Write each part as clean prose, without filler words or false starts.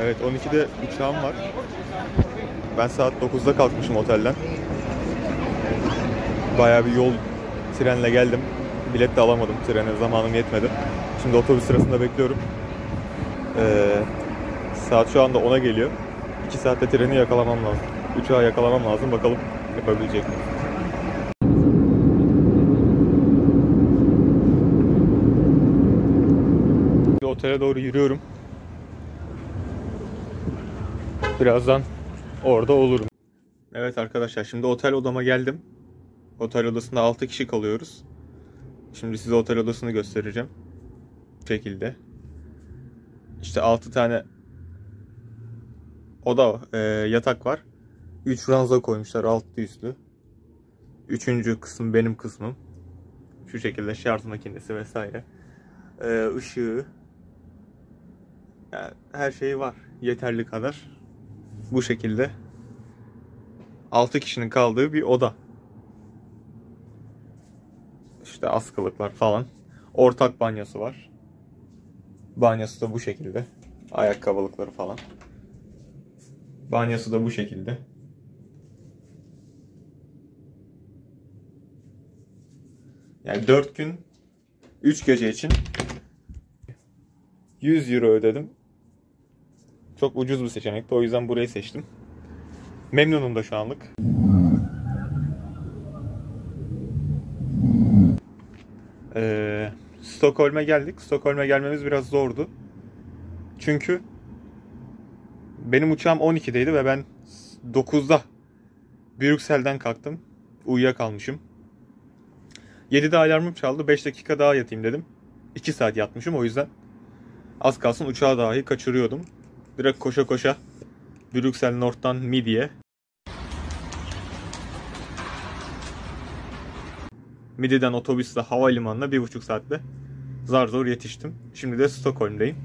Evet, 12'de uçağım var. Ben saat 9'da kalkmışım otelden. Bayağı bir yol trenle geldim. Bilet de alamadım trene, zamanım yetmedi. Şimdi otobüs sırasında bekliyorum. Saat şu anda 10'a geliyor. 2 saatte treni yakalamam lazım. Uçağı yakalamam lazım. Bakalım yapabilecek miyim? Otele doğru yürüyorum. Birazdan orada olurum. Evet arkadaşlar, şimdi otel odama geldim. Otel odasında 6 kişi kalıyoruz. Şimdi size otel odasını göstereceğim. Bu şekilde. İşte 6 tane oda, yatak var. 3 ranza koymuşlar altlı üstlü. 3. kısım benim kısmım. Şu şekilde şarj makinesi vesaire. Işığı. Yani her şey var. Yeterli kadar. Bu şekilde 6 kişinin kaldığı bir oda. İşte askılıklar falan. Ortak banyosu var. Banyosu da bu şekilde. Ayakkabılıkları falan. Banyosu da bu şekilde. Yani 4 gün 3 gece için 100 euro ödedim. Çok ucuz bir seçenekti. O yüzden burayı seçtim. Memnunum da şu anlık. Stockholm'e geldik. Stockholm'e gelmemiz biraz zordu. Çünkü benim uçağım 12'deydi ve ben 9'da Brüksel'den kalktım. Uyuyakalmışım. 7'de alarmım çaldı. 5 dakika daha yatayım dedim. 2 saat yatmışım. O yüzden az kalsın uçağı dahi kaçırıyordum. Direkt koşa koşa Brüksel Nord'dan Midi'ye. Midi'den otobüsle havalimanına 1,5 saatte zar zor yetiştim. Şimdi de Stockholm'deyim.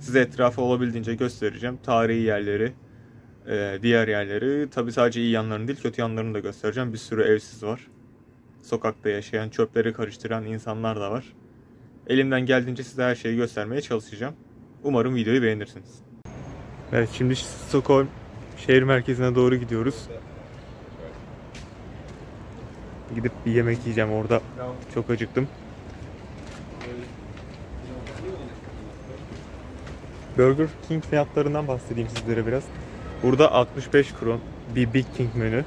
Size etrafı olabildiğince göstereceğim. Tarihi yerleri, diğer yerleri. Tabi sadece iyi yanlarını değil, kötü yanlarını da göstereceğim. Bir sürü evsiz var. Sokakta yaşayan, çöpleri karıştıran insanlar da var. Elimden geldiğince size her şeyi göstermeye çalışacağım. Umarım videoyu beğenirsiniz. Evet, şimdi Stockholm şehir merkezine doğru gidiyoruz. Gidip bir yemek yiyeceğim orada. Çok acıktım. Burger King fiyatlarından bahsedeyim sizlere biraz. Burada 65 kron bir Big King menü.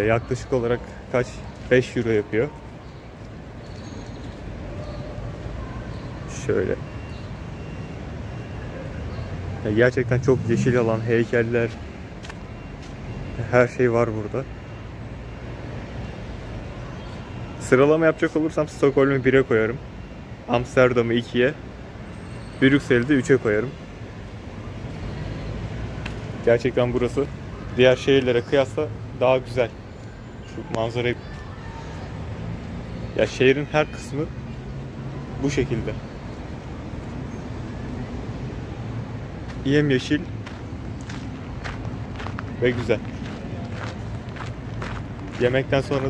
Yaklaşık olarak kaç? 5 euro yapıyor. Şöyle. Gerçekten çok yeşil alan, heykeller, her şey var burada. Sıralama yapacak olursam Stockholm'u 1'e koyarım. Amsterdam'ı 2'ye. Brüksel'i de 3'e koyarım. Gerçekten burası diğer şehirlere kıyasla daha güzel. Şu manzarayı... Ya şehrin her kısmı bu şekilde. Yemyeşil ve güzel. Yemekten sonra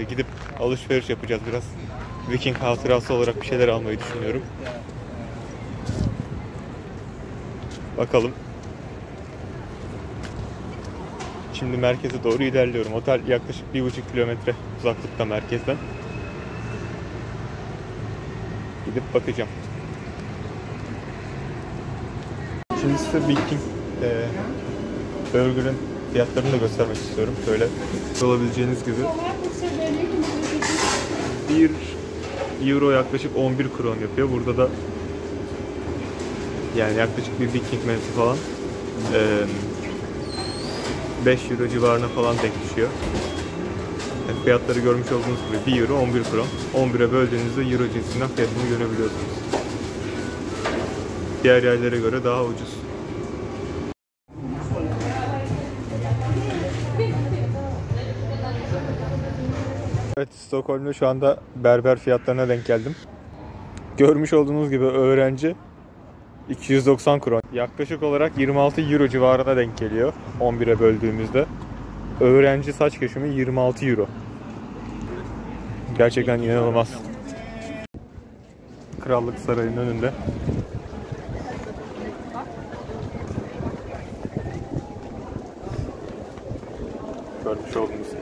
gidip alışveriş yapacağız biraz. Viking hatırası olarak bir şeyler almayı düşünüyorum. Bakalım. Şimdi merkeze doğru ilerliyorum. Otel yaklaşık 1,5 kilometre uzaklıkta merkezden. Gidip bakacağım. Şimdi size Big King Burger'ın fiyatlarını da göstermek istiyorum. Şöyle olabileceğiniz gibi 1 euro yaklaşık 11 kron yapıyor. Burada da yani yaklaşık bir Big King menüsü falan 5 euro civarına falan denk düşüyor. Yani fiyatları görmüş olduğunuz gibi 1 euro 11 kron. 11'e böldüğünüzde euro cinsinden fiyatını görebiliyorsunuz. Diğer yerlere göre daha ucuz. Evet, Stockholm'da şu anda berber fiyatlarına denk geldim. Görmüş olduğunuz gibi öğrenci 290 kron. Yaklaşık olarak 26 euro civarına denk geliyor 11'e böldüğümüzde. Öğrenci saç kesimi 26 euro. Gerçekten inanılmaz. Krallık Sarayı'nın önünde görmüş olduğunuz gibi.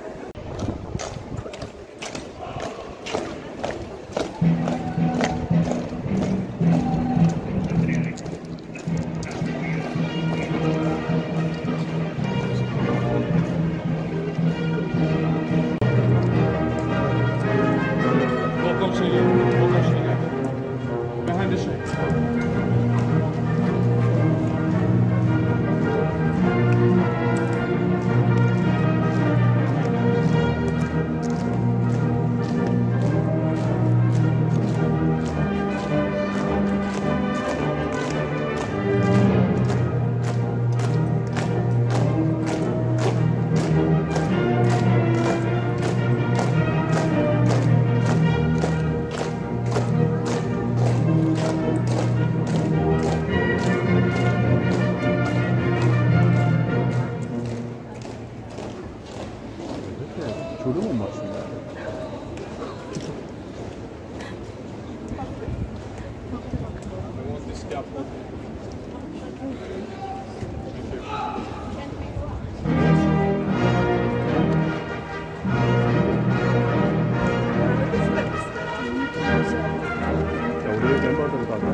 조르몬 맛인데. 우리 멤버들 가자.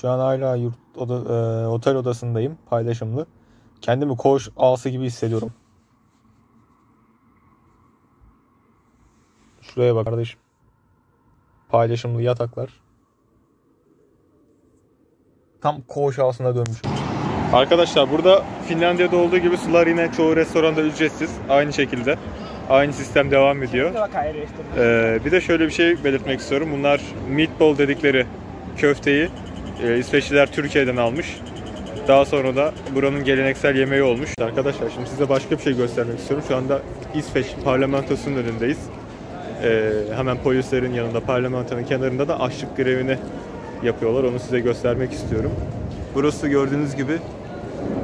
Şu an hala otel odasındayım, paylaşımlı. Kendimi koğuş ağası gibi hissediyorum. Şuraya bak kardeşim. Paylaşımlı yataklar. Tam koğuş ağasına dönmüş. Arkadaşlar burada Finlandiya'da olduğu gibi sular yine çoğu restoranda ücretsiz. Aynı şekilde. Aynı sistem devam ediyor. Bir de şöyle bir şey belirtmek istiyorum. Bunlar meatball dedikleri köfteyi İsveçliler Türkiye'den almış. Daha sonra da buranın geleneksel yemeği olmuş. Arkadaşlar şimdi size başka bir şey göstermek istiyorum. Şu anda İsveç parlamentosunun önündeyiz. Hemen polislerin yanında, parlamentonun kenarında da açlık grevini yapıyorlar. Onu size göstermek istiyorum. Burası gördüğünüz gibi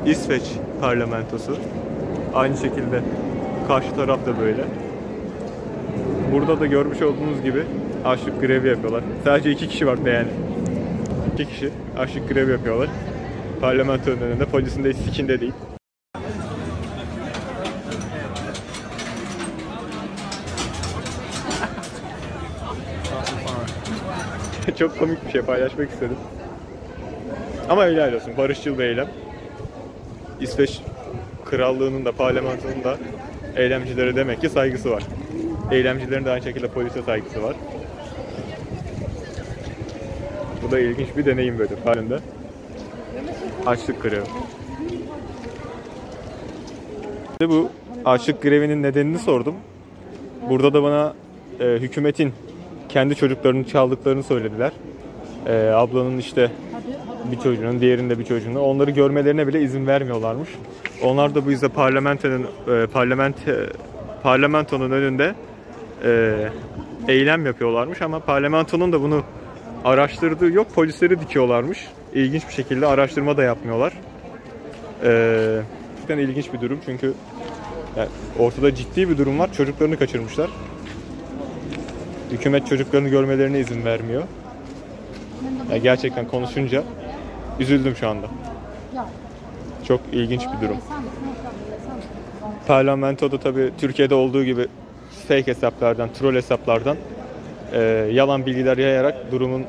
İsveç parlamentosu. Aynı şekilde karşı taraf da böyle. Burada da görmüş olduğunuz gibi açlık grevi yapıyorlar. Sadece 2 kişi var yani. 2 kişi açlık grevi yapıyorlar. Parlamentonun önünde, polisin de sikinde değil. Çok komik bir şey, paylaşmak istedim. Ama helal olsun, barışçıl bir eylem. İsveç krallığının da parlamentonun da eylemcilere demek ki saygısı var. Eylemcilerin de aynı şekilde polise saygısı var. Bu da ilginç bir deneyim böyle halinde. Açlık grevi. Bu açlık grevinin nedenini sordum. Burada da bana hükümetin kendi çocuklarını çaldıklarını söylediler. Ablanın işte bir çocuğunun, diğerinde bir çocuğunun. Onları görmelerine bile izin vermiyorlarmış. Onlar da bu yüzden parlamentonun önünde eylem yapıyorlarmış ama parlamentonun da bunu araştırdığı yok. Polisleri dikiyorlarmış. İlginç bir şekilde araştırma da yapmıyorlar. Gerçekten ilginç bir durum çünkü yani ortada ciddi bir durum var. Çocuklarını kaçırmışlar. Hükümet çocuklarını görmelerine izin vermiyor. Yani gerçekten konuşunca üzüldüm şu anda. Çok ilginç bir durum. Parlamentoda tabii Türkiye'de olduğu gibi fake hesaplardan, troll hesaplardan yalan bilgiler yayarak durumun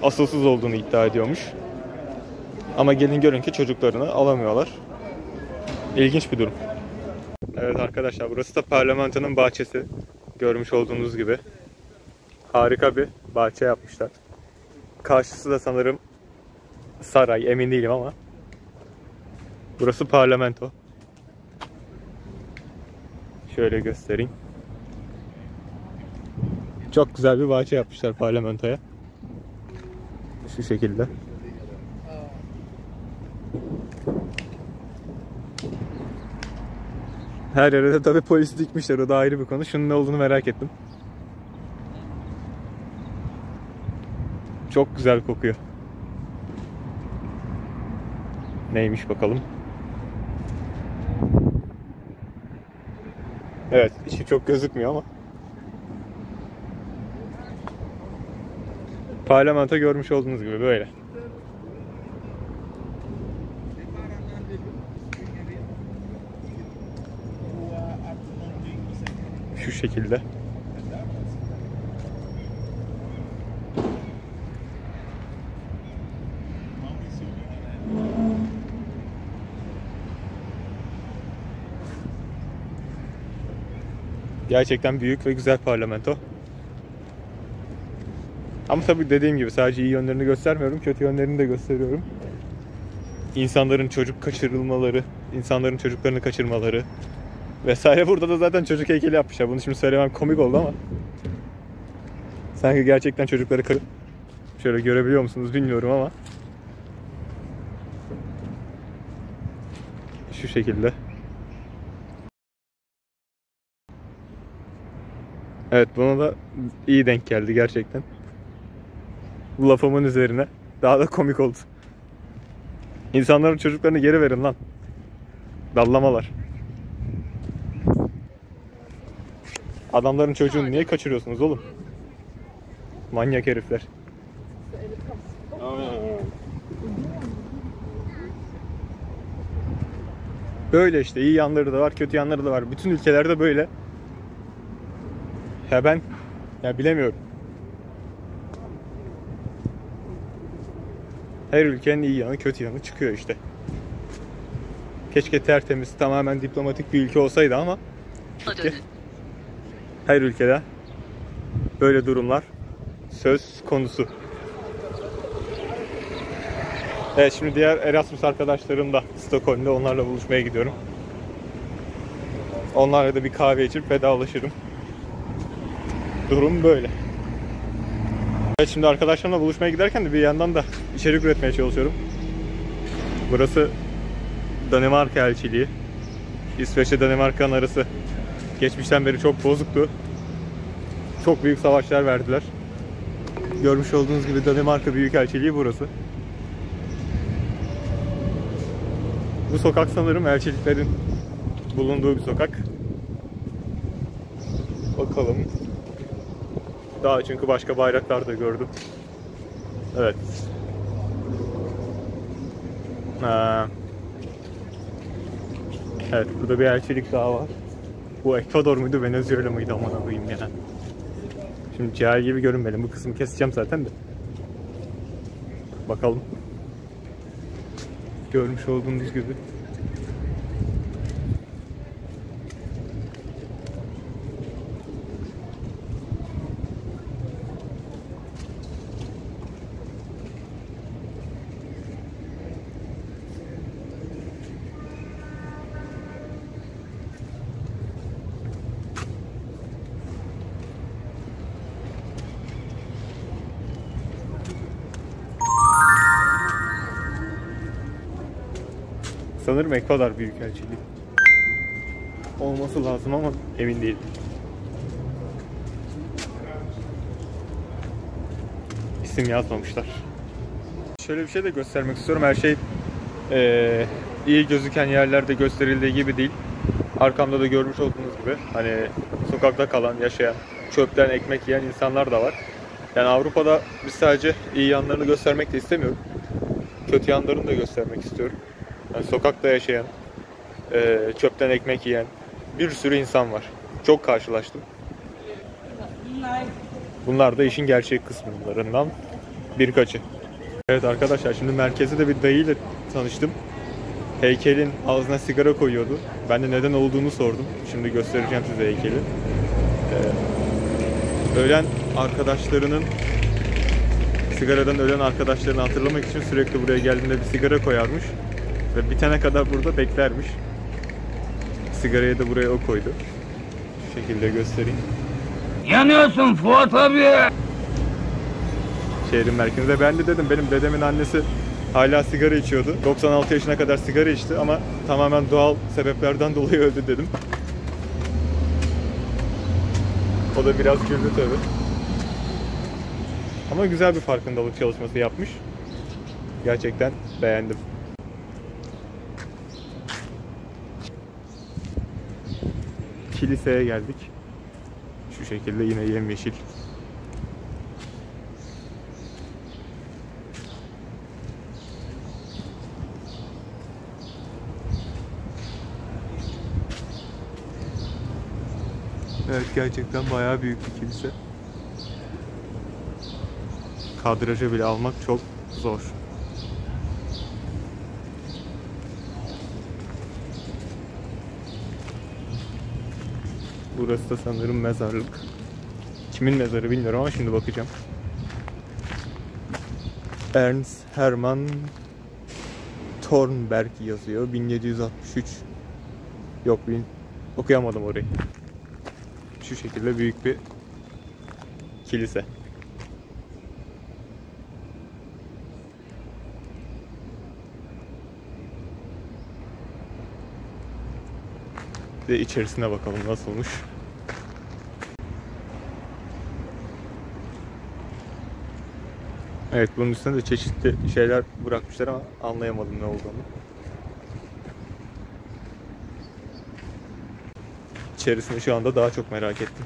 asılsız olduğunu iddia ediyormuş. Ama gelin görün ki çocuklarını alamıyorlar. İlginç bir durum. Evet arkadaşlar, burası da parlamentonun bahçesi. Görmüş olduğunuz gibi. Harika bir bahçe yapmışlar. Karşısı da sanırım saray, emin değilim ama. Burası parlamento. Şöyle göstereyim. Çok güzel bir bahçe yapmışlar parlamentoya. Şu şekilde. Her yere de tabii polis dikmişler. O da ayrı bir konu. Şunun ne olduğunu merak ettim. Çok güzel kokuyor. Neymiş bakalım. Evet, içi çok gözükmüyor ama. Parlamento görmüş olduğunuz gibi böyle. Şu şekilde. Gerçekten büyük ve güzel parlamento. Ama tabii dediğim gibi sadece iyi yönlerini göstermiyorum, kötü yönlerini de gösteriyorum. İnsanların çocuk kaçırılmaları, insanların çocuklarını kaçırmaları vesaire. Burada da zaten çocuk heykeli yapmışlar. Bunu şimdi söylemem komik oldu ama sanki gerçekten çocukları şöyle görebiliyor musunuz bilmiyorum ama şu şekilde. Evet, buna da iyi denk geldi gerçekten. Bu lafımın üzerine daha da komik oldu. İnsanların çocuklarını geri verin lan. Dallamalar. Adamların çocuğunu niye kaçırıyorsunuz oğlum? Manyak herifler. Böyle işte, iyi yanları da var, kötü yanları da var. Bütün ülkelerde böyle. Ya ben bilemiyorum. Her ülkenin iyi yanı, kötü yanı çıkıyor işte. Keşke tertemiz, tamamen diplomatik bir ülke olsaydı ama her ülkede böyle durumlar söz konusu. Evet, şimdi diğer Erasmus arkadaşlarım da Stockholm'da, onlarla buluşmaya gidiyorum. Onlarla da bir kahve içip vedalaşırım. Durum böyle. Evet, şimdi arkadaşlarımla buluşmaya giderken de bir yandan da içerik üretmeye çalışıyorum. Burası Danimarka elçiliği. İsveç'le Danimarka'nın arası geçmişten beri çok bozuktu. Çok büyük savaşlar verdiler. Görmüş olduğunuz gibi Danimarka Büyükelçiliği burası. Bu sokak sanırım elçiliklerin bulunduğu bir sokak. Bakalım. Daha çünkü başka bayraklar da gördüm. Evet. Evet, burada bir elçilik daha var. Bu Ekvador muydu, Venezuela mıydı, aman koyayım ya. Şimdi cahil gibi görünmeyelim. Bu kısmı keseceğim zaten de. Bakalım. Görmüş olduğunuz gibi. Sanırım Ekvador Büyükelçiliği olması lazım ama emin değilim. İsim yazmamışlar. Şöyle bir şey de göstermek istiyorum. Her şey iyi gözüken yerlerde gösterildiği gibi değil. Arkamda da görmüş olduğunuz gibi hani sokakta kalan, yaşayan, çöpten ekmek yiyen insanlar da var. Yani Avrupa'da biz sadece iyi yanlarını göstermek de istemiyorum. Kötü yanlarını da göstermek istiyorum. Yani sokakta yaşayan, çöpten ekmek yiyen bir sürü insan var. Çok karşılaştım. Bunlar da işin gerçek kısımlarından birkaçı. Evet arkadaşlar, şimdi merkezde de bir dayıyla tanıştım. Heykelin ağzına sigara koyuyordu. Ben de neden olduğunu sordum. Şimdi göstereceğim size heykeli. Ölen arkadaşlarının, sigaradan ölen arkadaşlarını hatırlamak için sürekli buraya geldiğinde bir sigara koyarmış. Ve bitene kadar burada beklermiş. Sigarayı da buraya o koydu. Şu şekilde göstereyim. Yanıyorsun Fuat abi. Şehrin merkezinde. Ben de dedim, benim dedemin annesi hala sigara içiyordu. 96 yaşına kadar sigara içti ama tamamen doğal sebeplerden dolayı öldü dedim. O da biraz güldü tabii. Ama güzel bir farkındalık çalışması yapmış. Gerçekten beğendim. Kiliseye geldik. Şu şekilde yine yemyeşil. Evet, gerçekten bayağı büyük bir kilise. Kadraja bile almak çok zor. Burası da sanırım mezarlık. Kimin mezarı bilmiyorum ama şimdi bakacağım. Ernst Hermann Thornberg yazıyor. 1763. Yok, okuyamadım orayı. Şu şekilde büyük bir kilise. Ve içerisine bakalım nasıl olmuş. Evet, bunun üstüne de çeşitli şeyler bırakmışlar ama anlayamadım ne olduğunu. İçerisini şu anda daha çok merak ettim.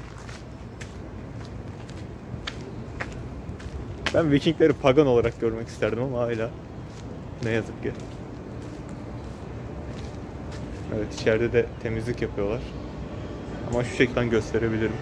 Ben Vikingleri pagan olarak görmek isterdim ama hala ne yazık ki. Evet, içeride de temizlik yapıyorlar. Ama şu şekilde gösterebilirim.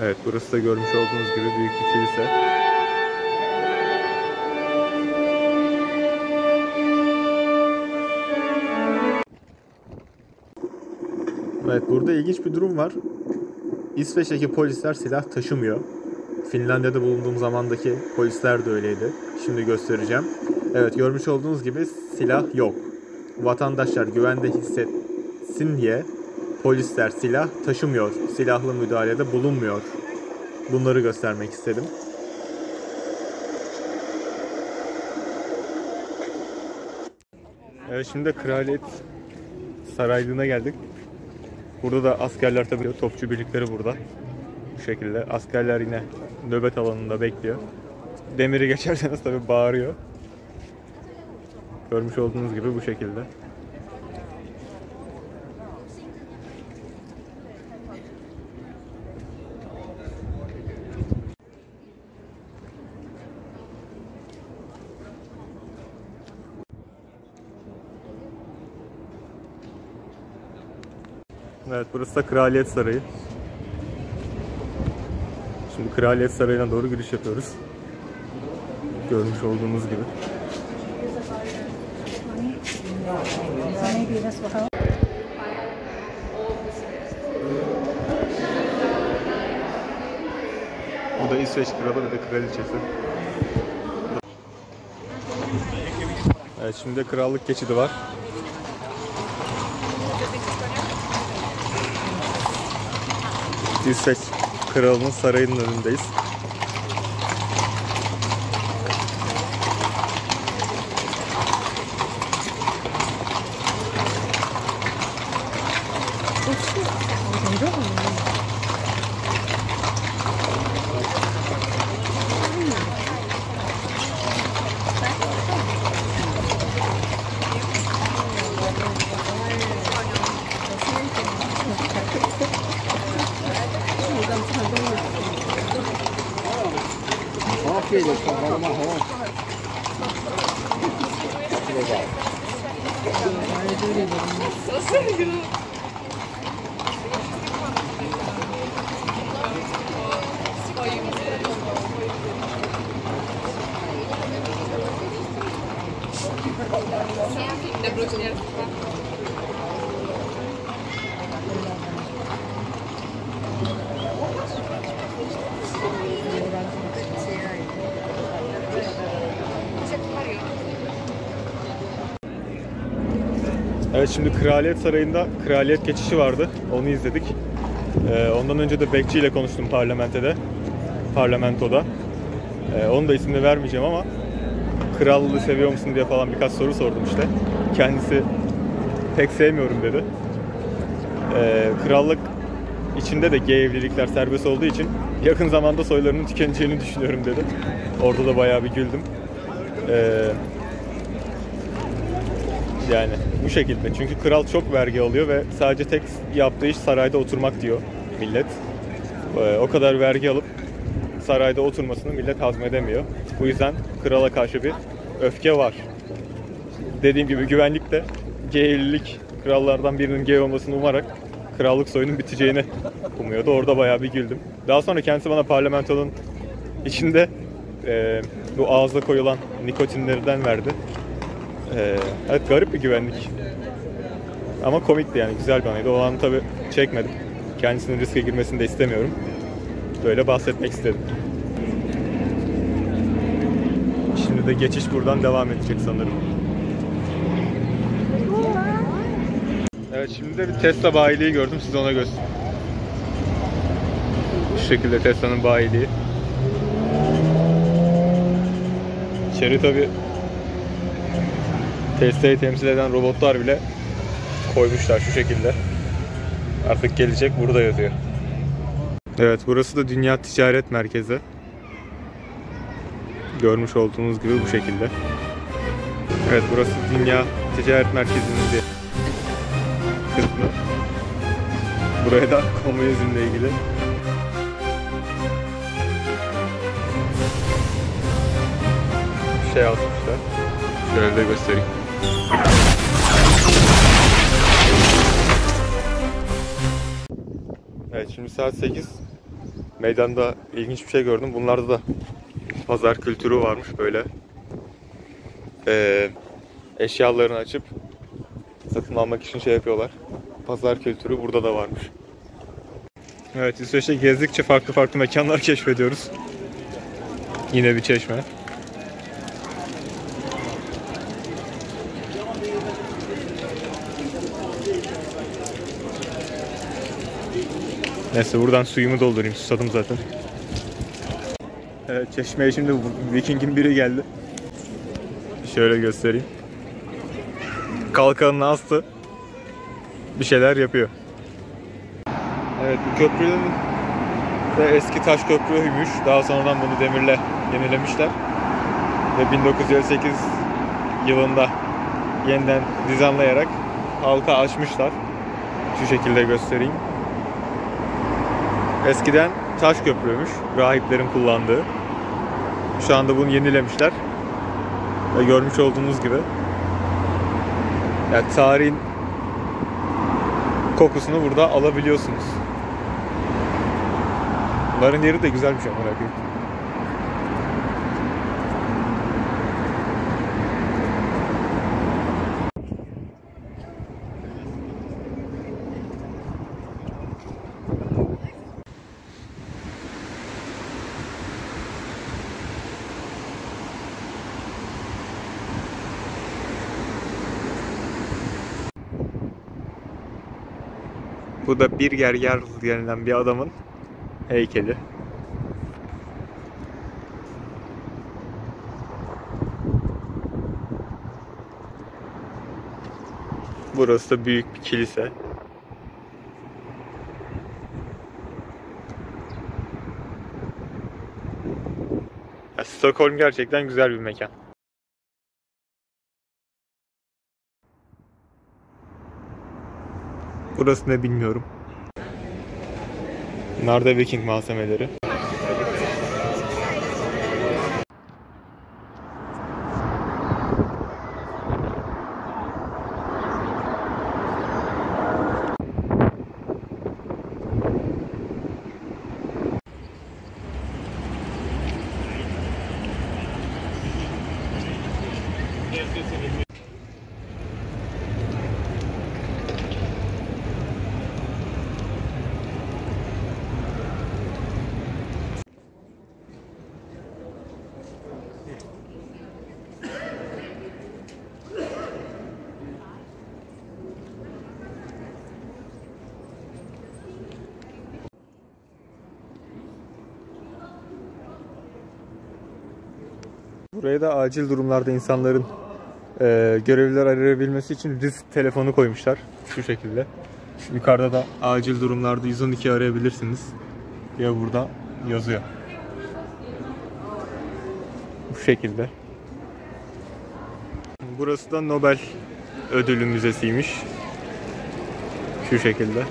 Evet, burası da görmüş olduğunuz gibi büyük bir kilise. Evet, burada ilginç bir durum var. İsveç'teki polisler silah taşımıyor. Finlandiya'da bulunduğum zamandaki polisler de öyleydi. Şimdi göstereceğim. Evet, görmüş olduğunuz gibi silah yok. Vatandaşlar güvende hissetsin diye polisler silah taşımıyor. Silahlı müdahalede bulunmuyor. Bunları göstermek istedim. Evet, şimdi Kraliyet Saraylığı'na geldik. Burada da askerler, tabii topçu birlikleri burada. Bu şekilde askerler yine nöbet alanında bekliyor. Demiri geçerseniz tabii bağırıyor. Görmüş olduğunuz gibi bu şekilde. Evet, burası da Kraliyet Sarayı. Şimdi Kraliyet Sarayı'na doğru giriş yapıyoruz. Görmüş olduğunuz gibi. Bu da İsveç kralı ve de kraliçesi. Evet, şimdi krallık geçidi var. Evet, İsveç Kralı'nın sarayının önündeyiz. Evet, şimdi Kraliyet Sarayı'nda kraliyet geçişi vardı. Onu izledik. Ondan önce de bekçi ile konuştum parlamentoda. Onun da ismini vermeyeceğim ama krallığı seviyor musun diye falan birkaç soru sordum işte. Kendisi pek sevmiyorum dedi. Krallık içinde de gay evlilikler serbest olduğu için yakın zamanda soylarının tükeneceğini düşünüyorum dedi. Orada da bayağı bir güldüm. Yani bu şekilde. Çünkü kral çok vergi alıyor ve sadece tek yaptığı iş sarayda oturmak diyor millet. O kadar vergi alıp sarayda oturmasını millet hazmedemiyor. Bu yüzden krala karşı bir öfke var. Dediğim gibi güvenlik de gay evlilik krallardan birinin gay olmasını umarak krallık soyunun biteceğini umuyordu. Orada bayağı bir güldüm. Daha sonra kendisi bana parlamentonun içinde bu ağızda koyulan nikotinlerden verdi. Evet, garip bir güvenlik. Ama komikti yani, güzel bir anıydı. O anı tabii çekmedim. Kendisinin riske girmesini de istemiyorum. Böyle bahsetmek istedim. Şimdi de geçiş buradan devam edecek sanırım. Evet, şimdi de bir Tesla bayiliği gördüm. Size ona göstereyim. Şu şekilde Tesla'nın bayiliği. İçeri tabii Tesla'yı temsil eden robotlar bile koymuşlar şu şekilde. Artık gelecek burada yazıyor. Evet, burası da Dünya Ticaret Merkezi. Görmüş olduğunuz gibi bu şekilde. Evet, burası Dünya Ticaret Merkezi'nin bir kısmı. Buraya da komünizmle ilgili şey yazmışlar. Şöyle de göstereyim. Evet, şimdi saat 8. Meydanda ilginç bir şey gördüm. Bunlarda da pazar kültürü varmış böyle. Eşyalarını açıp satın almak için şey yapıyorlar. Pazar kültürü burada da varmış. Evet, İsveç'te gezdikçe farklı mekanlar keşfediyoruz. Yine bir çeşme. Neyse, buradan suyumu doldurayım. Susadım zaten. Evet, çeşmeye şimdi Viking'in biri geldi. Şöyle göstereyim. Kalkanını astı. Bir şeyler yapıyor. Evet, bu köprünün de eski taş köprüymüş. Daha sonradan bunu demirle yenilemişler. Ve 1958 yılında yeniden dizaynlayarak halka açmışlar. Şu şekilde göstereyim. Eskiden taş köprüymüş, rahiplerin kullandığı. Şu anda bunu yenilemişler. Ve görmüş olduğunuz gibi, yani tarihin kokusunu burada alabiliyorsunuz. Bunların yeri de güzelmiş ama bakayım. Bu da Birger Jarl denilen bir adamın heykeli. Burası da büyük bir kilise. Ya, Stockholm gerçekten güzel bir mekan. Burası ne bilmiyorum. Bunlar da Viking malzemeleri. Buraya da acil durumlarda insanların görevliler arayabilmesi için risk telefonu koymuşlar. Şu şekilde. Yukarıda da acil durumlarda 112 arayabilirsiniz. Ya burada yazıyor. Bu şekilde. Burası da Nobel Ödülü Müzesi'ymiş. Şu şekilde.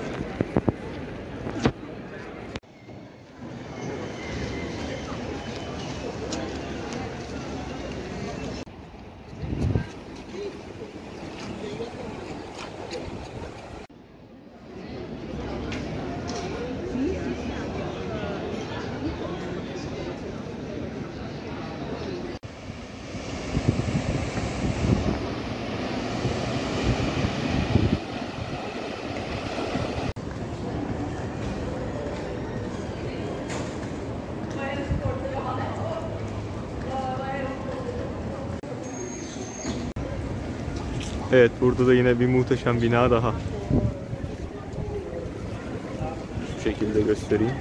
Evet, burada da yine bir muhteşem bina daha. Şu şekilde göstereyim.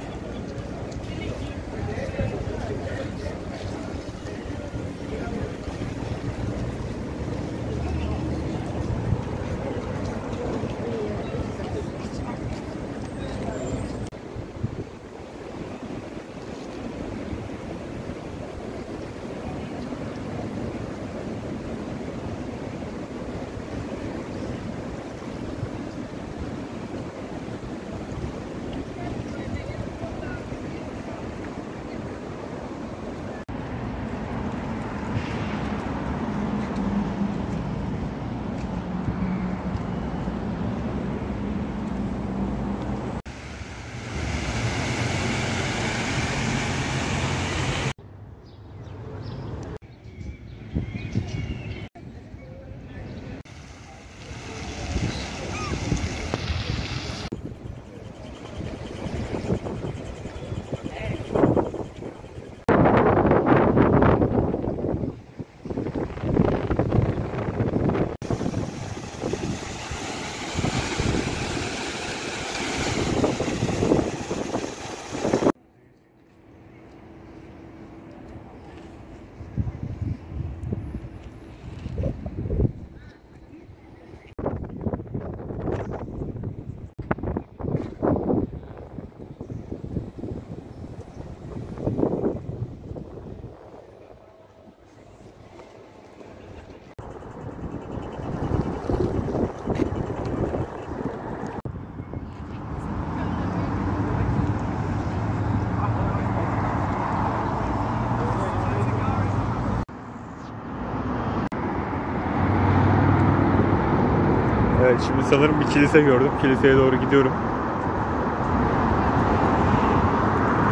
Evet, şimdi sanırım bir kilise gördüm. Kiliseye doğru gidiyorum.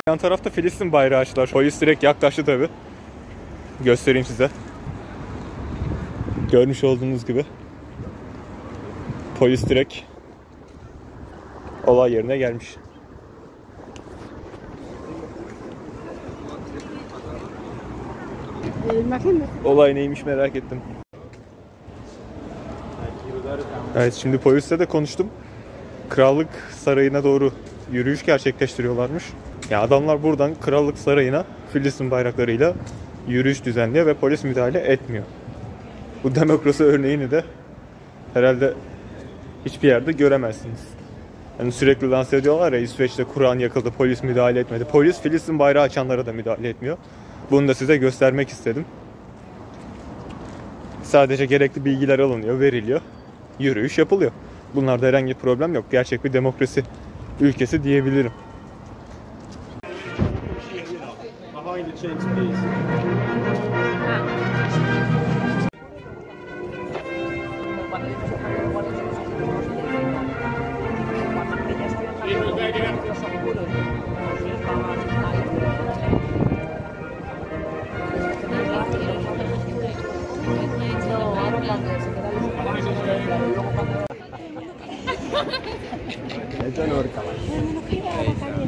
Yan tarafta Filistin bayrağı açtılar. Polis direkt yaklaştı tabi. Göstereyim size. Görmüş olduğunuz gibi. Polis direkt olay yerine gelmiş. Olay neymiş merak ettim. Evet, şimdi polisle de konuştum. Krallık Sarayı'na doğru yürüyüş gerçekleştiriyorlarmış. Ya adamlar buradan Krallık Sarayı'na Filistin bayraklarıyla yürüyüş düzenliyor ve polis müdahale etmiyor. Bu demokrasi örneğini de herhalde hiçbir yerde göremezsiniz. Yani sürekli lanse ediyorlar ya, İsveç'te Kur'an yakıldı, polis müdahale etmedi. Polis Filistin bayrağı açanlara da müdahale etmiyor. Bunu da size göstermek istedim. Sadece gerekli bilgiler alınıyor, veriliyor. Yürüyüş yapılıyor. Bunlarda herhangi bir problem yok. Gerçek bir demokrasi ülkesi diyebilirim. Itu Nur kawan.